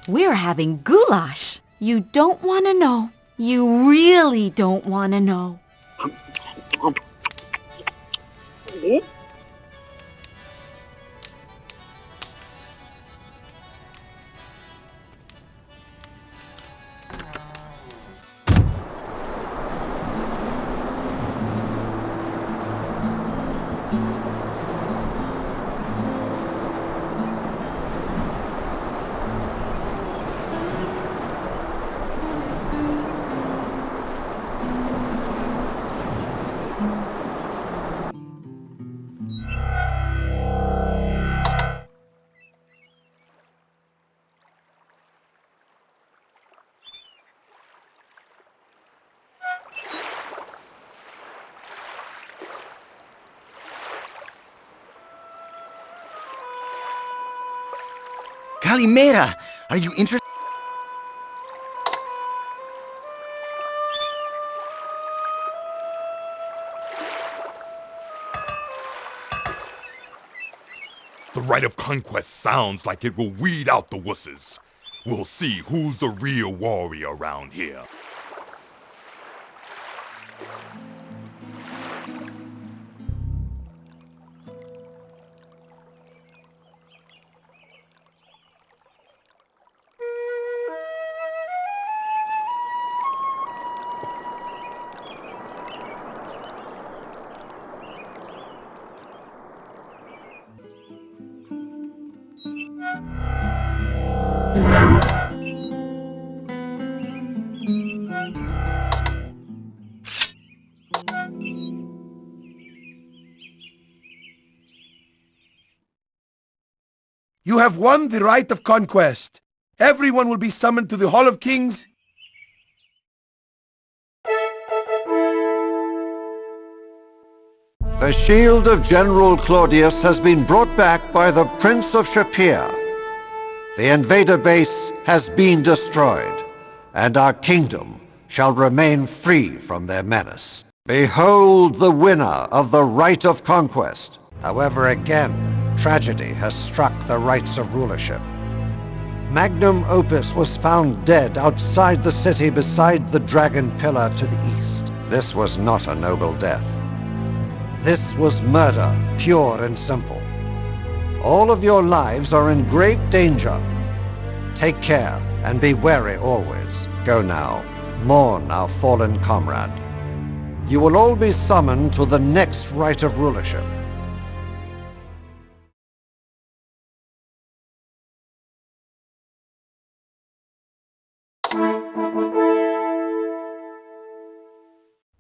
We're having goulash. You don't want to know. You really don't want to know. Calimera, are you interested? The Right of Conquest sounds like it will weed out the wusses. We'll see who's the real warrior around here. You have won the Right of Conquest. Everyone will be summoned to the Hall of Kings. The shield of General Claudius has been brought back by the Prince of Shapir. The invader base has been destroyed, and our kingdom shall remain free from their menace. Behold the winner of the Right of Conquest. However, again, tragedy has struck the rights of rulership. Magnum Opus was found dead outside the city beside the Dragon Pillar to the east. This was not a noble death. This was murder, pure and simple. All of your lives are in great danger. Take care and be wary always. Go now, mourn our fallen comrade. You will all be summoned to the next Right of Rulership.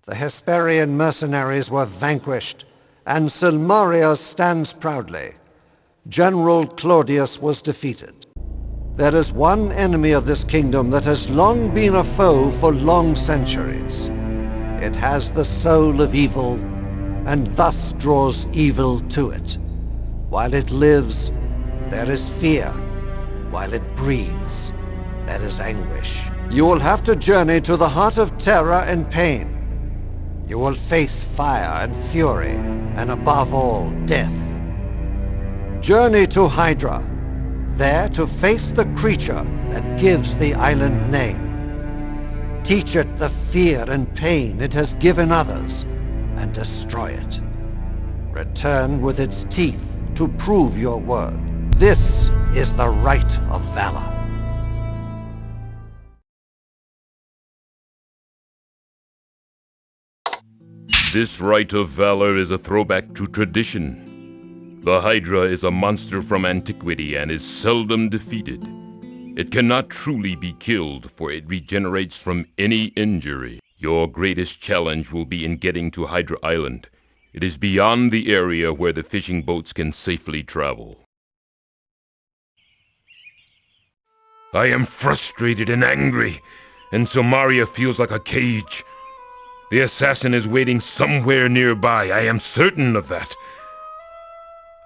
The Hesperian mercenaries were vanquished, and Silmaria stands proudly. General Claudius was defeated. There is one enemy of this kingdom that has long been a foe for long centuries. It has the soul of evil, and thus draws evil to it. While it lives, there is fear. While it breathes, there is anguish. You will have to journey to the heart of terror and pain. You will face fire and fury, and above all, death. Journey to Hydra, there to face the creature that gives the island name. Teach it the fear and pain it has given others, and destroy it. Return with its teeth to prove your word. This is the Right of Valor. This Right of Valor is a throwback to tradition. The Hydra is a monster from antiquity and is seldom defeated. It cannot truly be killed, for it regenerates from any injury. Your greatest challenge will be in getting to Hydra Island. It is beyond the area where the fishing boats can safely travel. I am frustrated and angry, and Silmaria feels like a cage. The assassin is waiting somewhere nearby. I am certain of that.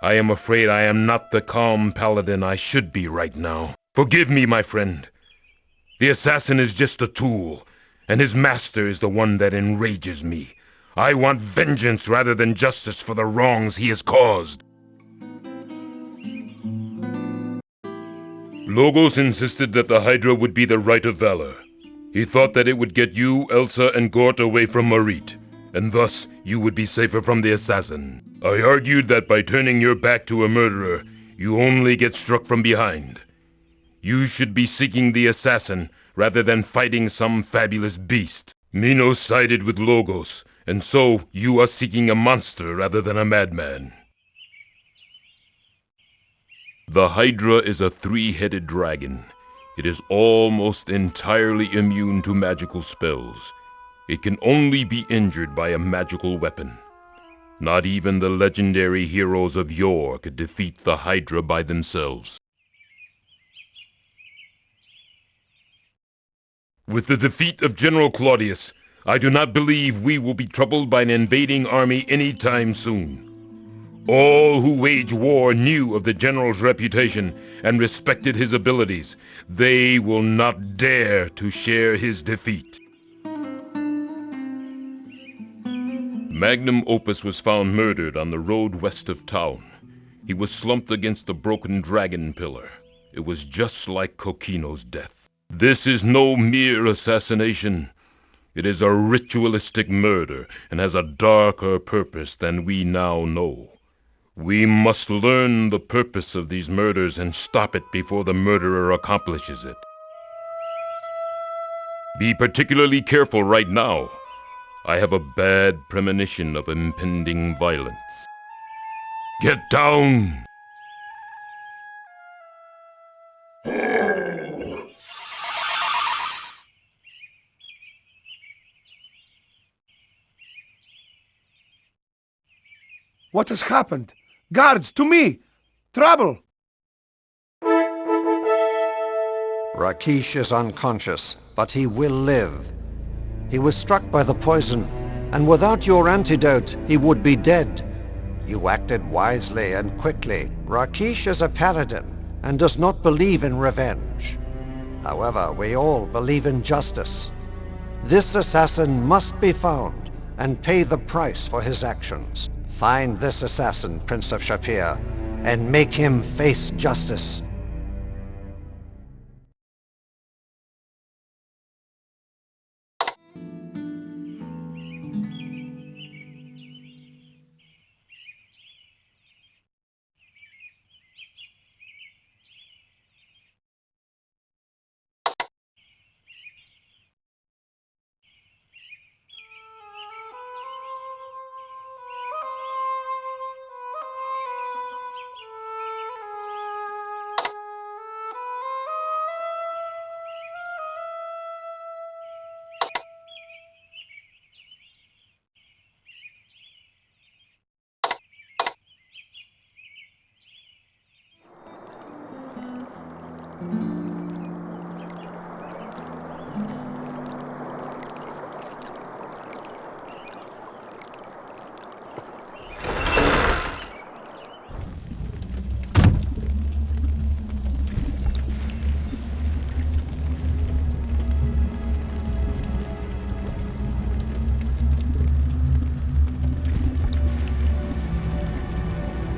I am afraid I am not the calm paladin I should be right now. Forgive me, my friend. The assassin is just a tool, and his master is the one that enrages me. I want vengeance rather than justice for the wrongs he has caused. Logos insisted that the Hydra would be the Right of Valor. He thought that it would get you, Elsa, and Gort away from Marit, and thus you would be safer from the assassin. I argued that by turning your back to a murderer, you only get struck from behind. You should be seeking the assassin rather than fighting some fabulous beast. Minos sided with Logos, and so you are seeking a monster rather than a madman. The Hydra is a three-headed dragon. It is almost entirely immune to magical spells. It can only be injured by a magical weapon. Not even the legendary heroes of yore could defeat the Hydra by themselves. With the defeat of General Claudius, I do not believe we will be troubled by an invading army anytime soon. All who wage war knew of the general's reputation and respected his abilities. They will not dare to share his defeat. Magnum Opus was found murdered on the road west of town. He was slumped against a broken dragon pillar. It was just like Coquino's death. This is no mere assassination. It is a ritualistic murder and has a darker purpose than we now know. We must learn the purpose of these murders and stop it before the murderer accomplishes it. Be particularly careful right now. I have a bad premonition of impending violence. Get down! What has happened? Guards, to me! Trouble! Rakesh is unconscious, but he will live. He was struck by the poison, and without your antidote, he would be dead. You acted wisely and quickly. Rakesh is a paladin and does not believe in revenge. However, we all believe in justice. This assassin must be found and pay the price for his actions. Find this assassin, Prince of Shapir, and make him face justice.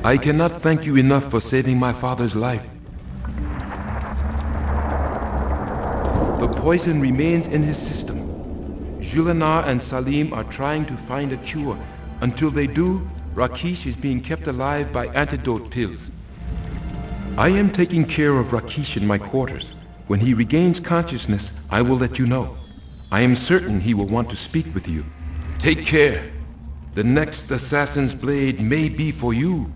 I cannot thank you enough for saving my father's life. The poison remains in his system. Julinar and Salim are trying to find a cure. Until they do, Rakesh is being kept alive by antidote pills. I am taking care of Rakesh in my quarters. When he regains consciousness, I will let you know. I am certain he will want to speak with you. Take care. The next assassin's blade may be for you.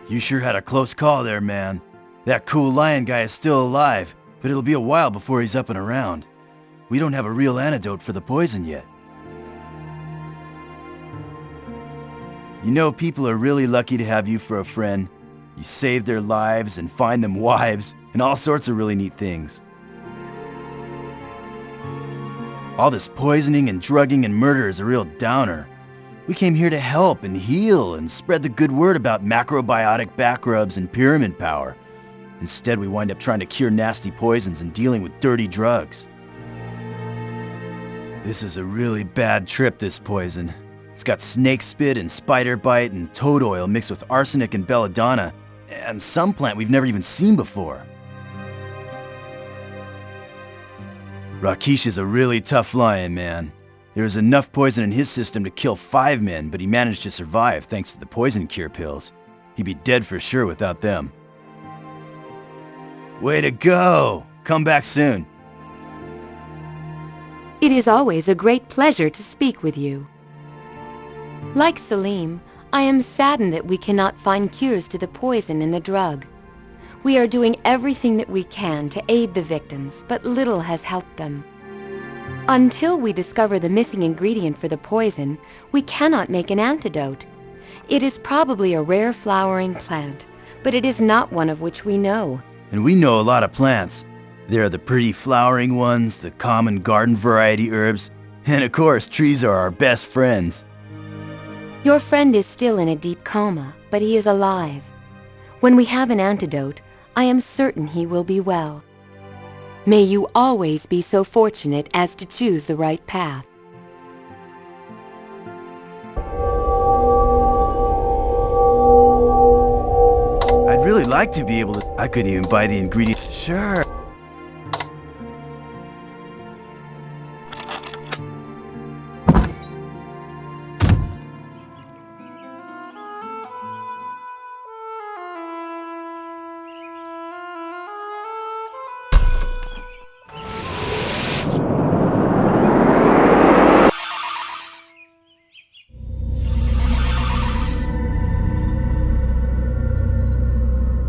You sure had a close call there, man. That cool lion guy is still alive, but it'll be a while before he's up and around. We don't have a real antidote for the poison yet. You know, people are really lucky to have you for a friend. You save their lives and find them wives, and all sorts of really neat things. All this poisoning and drugging and murder is a real downer. We came here to help and heal and spread the good word about macrobiotic back rubs and pyramid power. Instead, we wind up trying to cure nasty poisons and dealing with dirty drugs. This is a really bad trip, this poison. It's got snake spit and spider bite and toad oil mixed with arsenic and belladonna, and some plant we've never even seen before. Rakesh is a really tough lion, man. There was enough poison in his system to kill 5 men, but he managed to survive thanks to the poison cure pills. He'd be dead for sure without them. Way to go! Come back soon. It is always a great pleasure to speak with you. Like Salim, I am saddened that we cannot find cures to the poison in the drug. We are doing everything that we can to aid the victims, but little has helped them. Until we discover the missing ingredient for the poison, we cannot make an antidote. It is probably a rare flowering plant, but it is not one of which we know. And we know a lot of plants. There are the pretty flowering ones, the common garden variety herbs, and of course, trees are our best friends. Your friend is still in a deep coma, but he is alive. When we have an antidote, I am certain he will be well. May you always be so fortunate as to choose the right path. I'd really like to be able to... I could even buy the ingredients. Sure.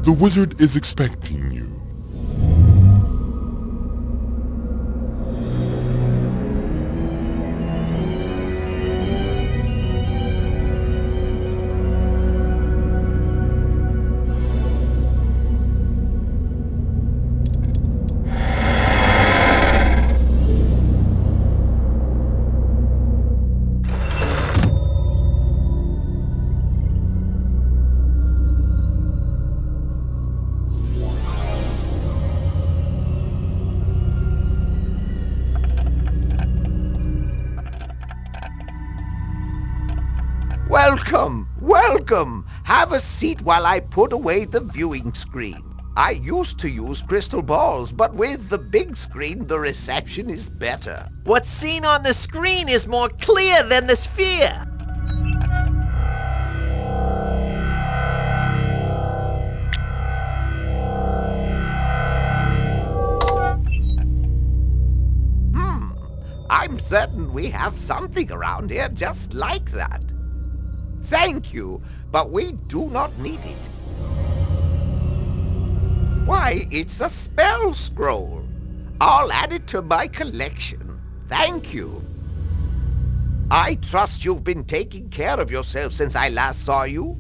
The wizard is expecting you. Welcome, welcome. Have a seat while I put away the viewing screen. I used to use crystal balls, but with the big screen, the reception is better. What's seen on the screen is more clear than the sphere. I'm certain we have something around here just like that. Thank you, but we do not need it. Why, it's a spell scroll. I'll add it to my collection. Thank you. I trust you've been taking care of yourself since I last saw you.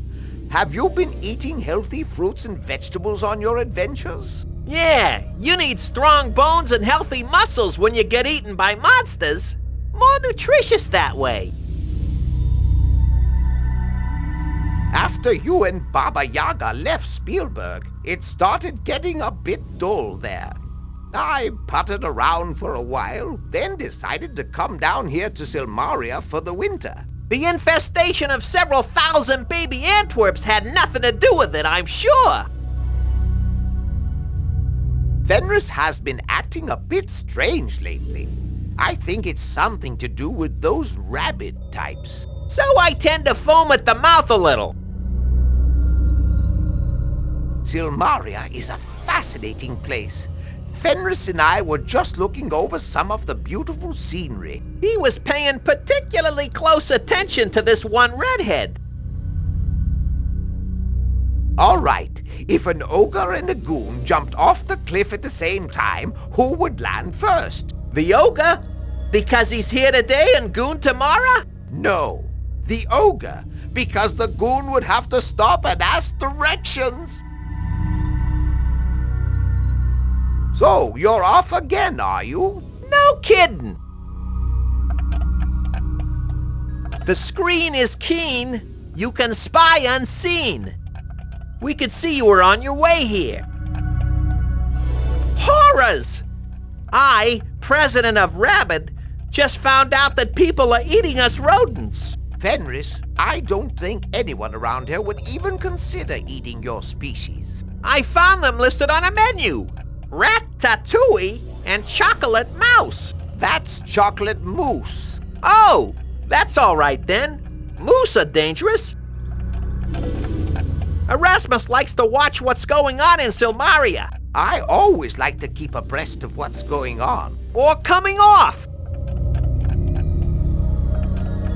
Have you been eating healthy fruits and vegetables on your adventures? Yeah, you need strong bones and healthy muscles when you get eaten by monsters. More nutritious that way. After you and Baba Yaga left Spielberg, it started getting a bit dull there. I puttered around for a while, then decided to come down here to Silmaria for the winter. The infestation of several thousand baby Antwerps had nothing to do with it, I'm sure. Fenris has been acting a bit strange lately. I think it's something to do with those rabid types. So I tend to foam at the mouth a little. Silmaria is a fascinating place. Fenris and I were just looking over some of the beautiful scenery. He was paying particularly close attention to this one redhead. All right, if an ogre and a goon jumped off the cliff at the same time, who would land first? The ogre? Because he's here today and goon tomorrow? No, the ogre, because the goon would have to stop and ask directions. So, you're off again, are you? No kidding. The screen is keen. You can spy unseen. We could see you were on your way here. Horrors! I, president of Rabbit, just found out that people are eating us rodents. Fenris, I don't think anyone around here would even consider eating your species. I found them listed on a menu. Ratatouille and chocolate mouse. That's chocolate mousse. Oh, that's all right then. Moose are dangerous. Erasmus likes to watch what's going on in Silmaria. I always like to keep abreast of what's going on. Or coming off.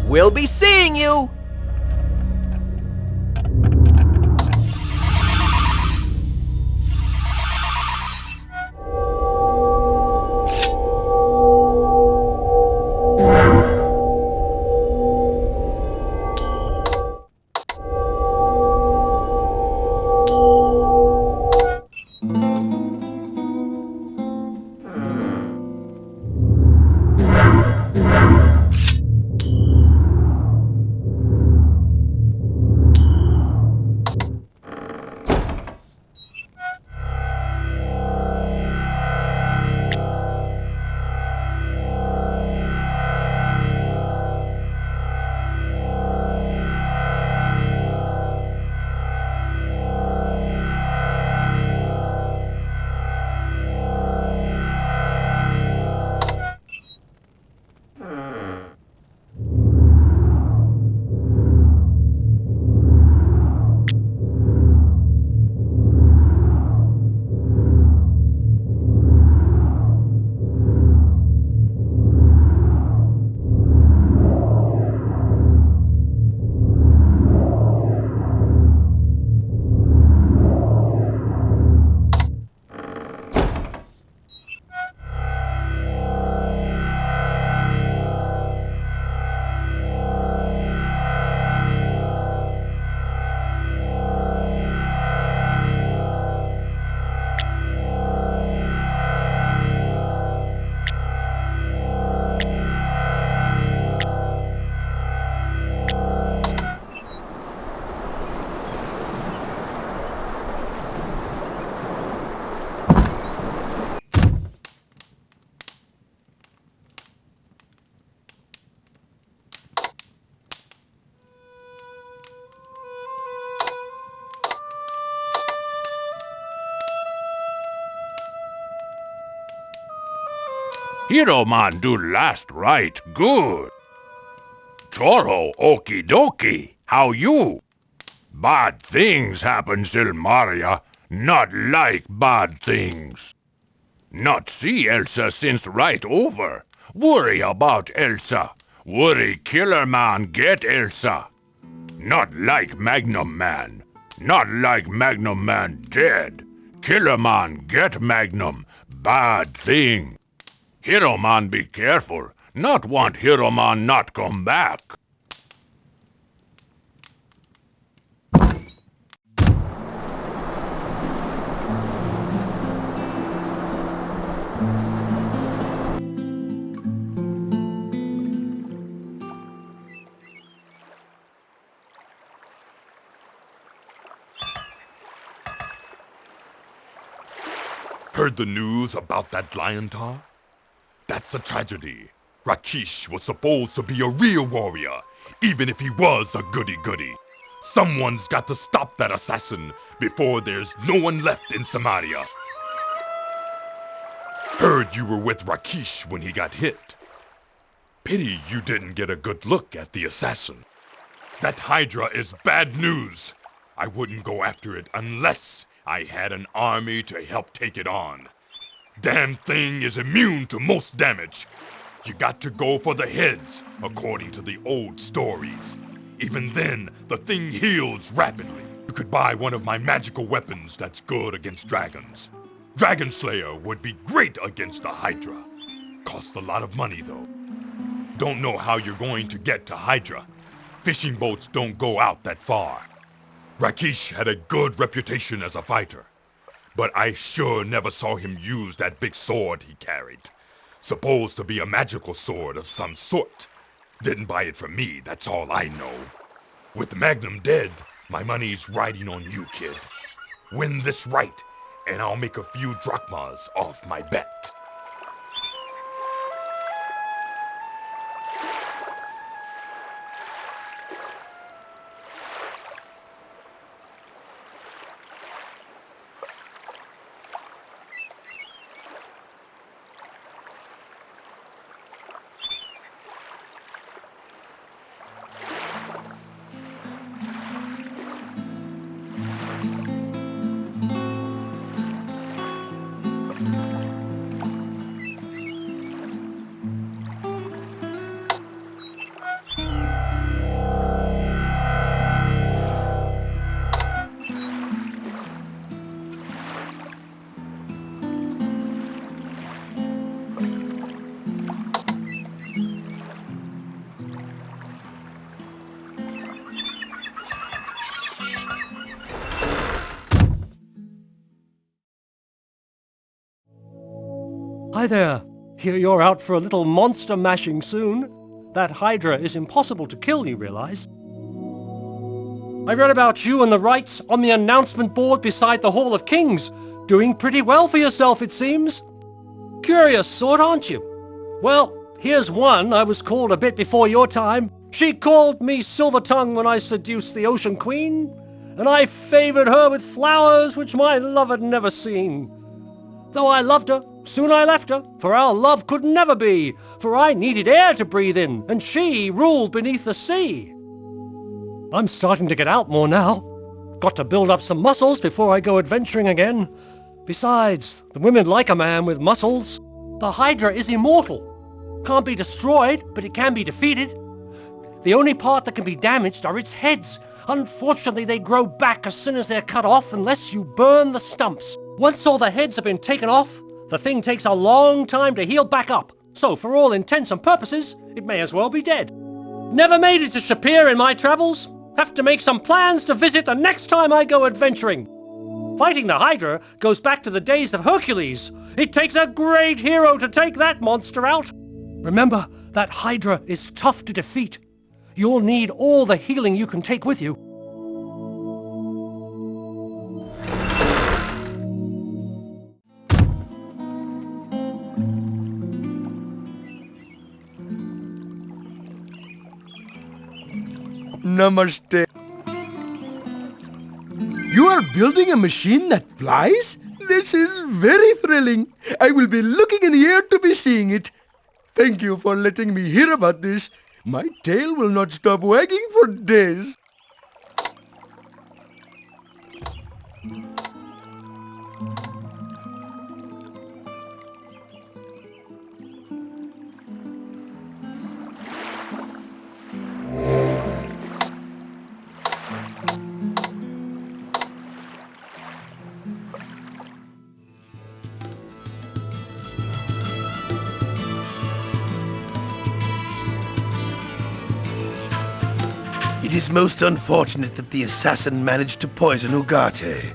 We'll be seeing you. Hero man do last right good. Toro okie dokie, how you? Bad things happen, Silmaria. Not like bad things. Not see Elsa since right over. Worry about Elsa. Worry Killer Man get Elsa. Not like Magnum Man. Not like Magnum Man dead. Killer Man get Magnum. Bad thing. Hero Man be careful. Not want Hero Man not come back. Heard the news about that lion tar? That's a tragedy. Rakish was supposed to be a real warrior, even if he was a goody-goody. Someone's got to stop that assassin before there's no one left in Samaria. Heard you were with Rakish when he got hit. Pity you didn't get a good look at the assassin. That Hydra is bad news. I wouldn't go after it unless I had an army to help take it on. Damn thing is immune to most damage. You got to go for the heads, according to the old stories. Even then, the thing heals rapidly. You could buy one of my magical weapons that's good against dragons. Dragon Slayer would be great against the Hydra. Costs a lot of money, though. Don't know how you're going to get to Hydra. Fishing boats don't go out that far. Rakish had a good reputation as a fighter, but I sure never saw him use that big sword he carried. Supposed to be a magical sword of some sort. Didn't buy it from me, that's all I know. With the Magnum dead, my money's riding on you, kid. Win this right, and I'll make a few drachmas off my bet. Hi there. Hear you're out for a little monster mashing soon. That Hydra is impossible to kill, you realize? I read about you and the Wrights on the announcement board beside the Hall of Kings. Doing pretty well for yourself, it seems. Curious sort, aren't you? Well, here's one I was called a bit before your time. She called me Silver Tongue when I seduced the Ocean Queen, and I favored her with flowers which my love had never seen. Though I loved her, soon I left her, for our love could never be, for I needed air to breathe in, and she ruled beneath the sea. I'm starting to get out more now. Got to build up some muscles before I go adventuring again. Besides, the women like a man with muscles. The Hydra is immortal. Can't be destroyed, but it can be defeated. The only part that can be damaged are its heads. Unfortunately, they grow back as soon as they're cut off unless you burn the stumps. Once all the heads have been taken off, the thing takes a long time to heal back up. So for all intents and purposes, it may as well be dead. Never made it to Shapir in my travels. Have to make some plans to visit the next time I go adventuring. Fighting the Hydra goes back to the days of Hercules. It takes a great hero to take that monster out. Remember, that Hydra is tough to defeat. You'll need all the healing you can take with you. Namaste. You are building a machine that flies? This is very thrilling. I will be looking in here to be seeing it. Thank you for letting me hear about this. My tail will not stop wagging for days. It is most unfortunate that the assassin managed to poison Ugarte.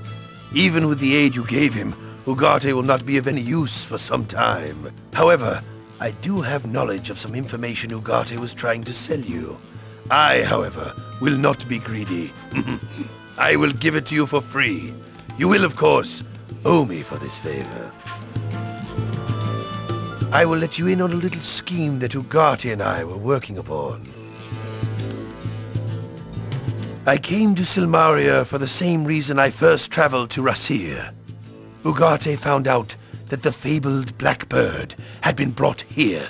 Even with the aid you gave him, Ugarte will not be of any use for some time. However, I do have knowledge of some information Ugarte was trying to sell you. I, however, will not be greedy. I will give it to you for free. You will, of course, owe me for this favor. I will let you in on a little scheme that Ugarte and I were working upon. I came to Silmaria for the same reason I first traveled to Rasir. Ugarte found out that the fabled blackbird had been brought here.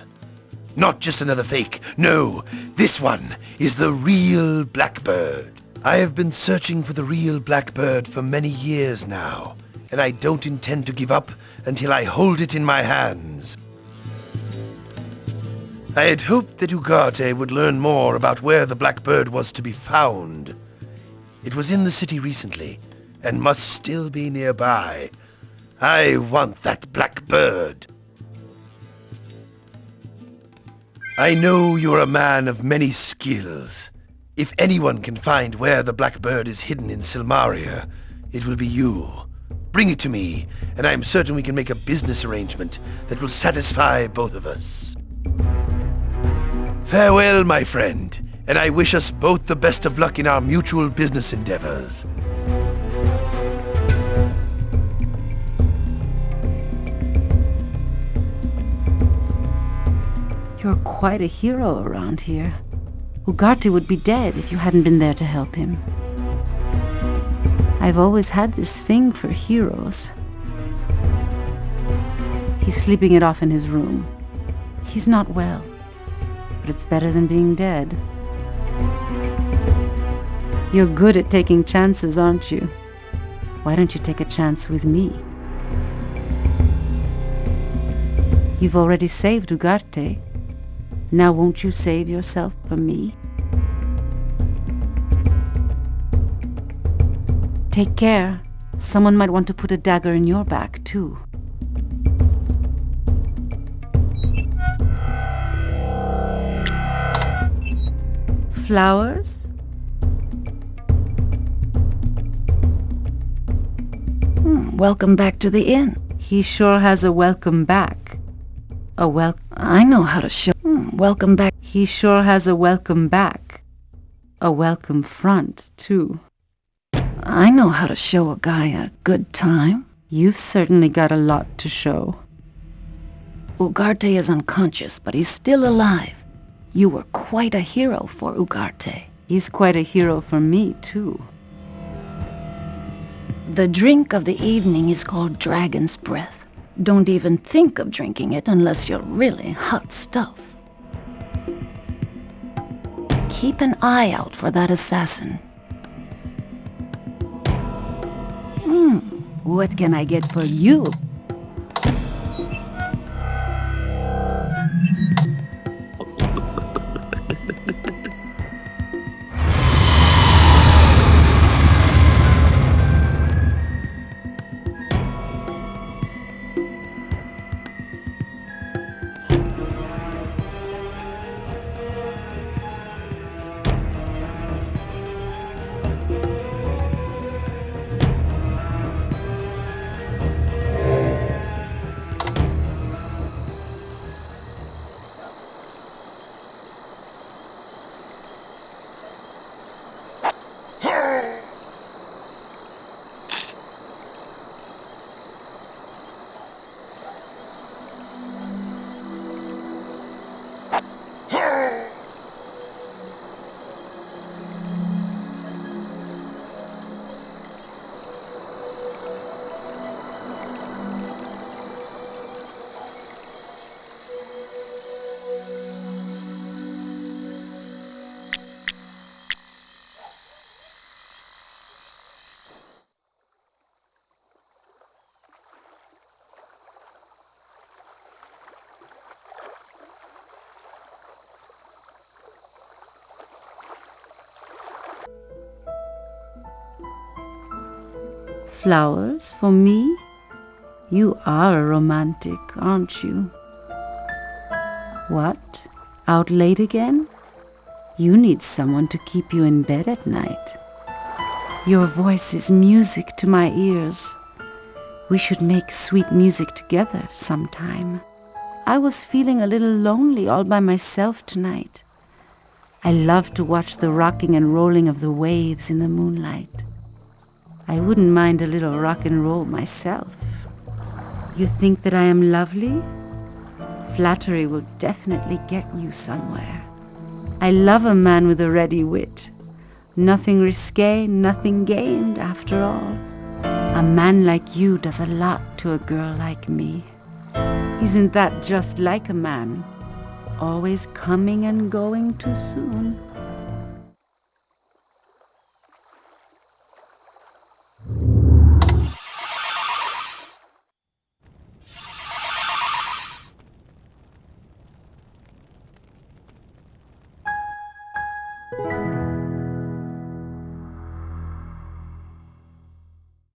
Not just another fake. No, this one is the real blackbird. I have been searching for the real blackbird for many years now, and I don't intend to give up until I hold it in my hands. I had hoped that Ugarte would learn more about where the blackbird was to be found. It was in the city recently, and must still be nearby. I want that blackbird. I know you're a man of many skills. If anyone can find where the blackbird is hidden in Silmaria, it will be you. Bring it to me, and I am certain we can make a business arrangement that will satisfy both of us. Farewell, my friend, and I wish us both the best of luck in our mutual business endeavors. You're quite a hero around here. Ugarte would be dead if you hadn't been there to help him. I've always had this thing for heroes. He's sleeping it off in his room. He's not well, but it's better than being dead. You're good at taking chances, aren't you? Why don't you take a chance with me? You've already saved Ugarte. Now won't you save yourself for me? Take care. Someone might want to put a dagger in your back, too. Flowers? Welcome back to the inn. He sure has a welcome back. I know how to show. Welcome back. He sure has a welcome back. A welcome front, too. I know how to show a guy a good time. You've certainly got a lot to show. Ugarte is unconscious, but he's still alive. You were quite a hero for Ugarte. He's quite a hero for me, too. The drink of the evening is called Dragon's Breath. Don't even think of drinking it unless you're really hot stuff. Keep an eye out for that assassin. What can I get for you? Flowers for me? You are a romantic, aren't you? What? Out late again? You need someone to keep you in bed at night. Your voice is music to my ears. We should make sweet music together sometime. I was feeling a little lonely all by myself tonight. I love to watch the rocking and rolling of the waves in the moonlight. I wouldn't mind a little rock and roll myself. You think that I am lovely? Flattery will definitely get you somewhere. I love a man with a ready wit. Nothing risque, nothing gained, after all. A man like you does a lot to a girl like me. Isn't that just like a man? Always coming and going too soon.